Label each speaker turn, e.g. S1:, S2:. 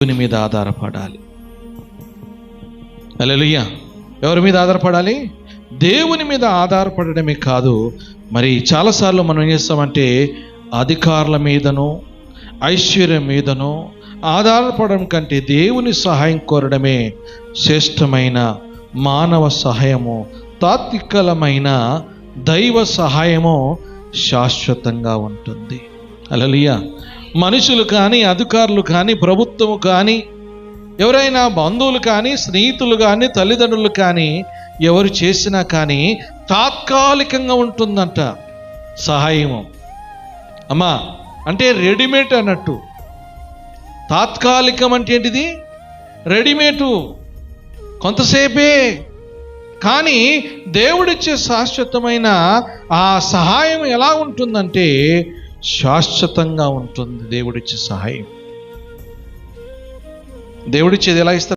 S1: దేవుని మీద ఆధారపడాలి. హల్లెలూయా. ఎవరి మీద ఆధారపడాలి? దేవుని మీద ఆధారపడడమే కాదు, మరి చాలాసార్లు మనం ఏం చేస్తామంటే అధికారుల మీదనో ఐశ్వర్యం మీదనో ఆధారపడడం కంటే దేవుని సహాయం కోరడమే శ్రేష్టమైన మానవ సహాయము, తాత్వికమైన దైవ సహాయము శాశ్వతంగా ఉంటుంది. హల్లెలూయా. మనుషులు కానీ, అధికారులు కానీ, ప్రభుత్వము కానీ, ఎవరైనా బంధువులు కానీ, స్నేహితులు కానీ, తల్లిదండ్రులు కానీ, ఎవరు చేసినా కానీ తాత్కాలికంగా ఉంటుందంట సహాయము. అమ్మా అంటే రెడీమేడ్ అన్నట్టు. తాత్కాలికం అంటే ఏంటిది? రెడీమేడు, కొంతసేపే. కానీ దేవుడిచ్చే శాశ్వతమైన ఆ సహాయం ఎలా ఉంటుందంటే శాశ్వతంగా ఉంటుంది. దేవుడిచ్చే సహాయం, దేవుడిచ్చేది ఎలా ఇస్తారు?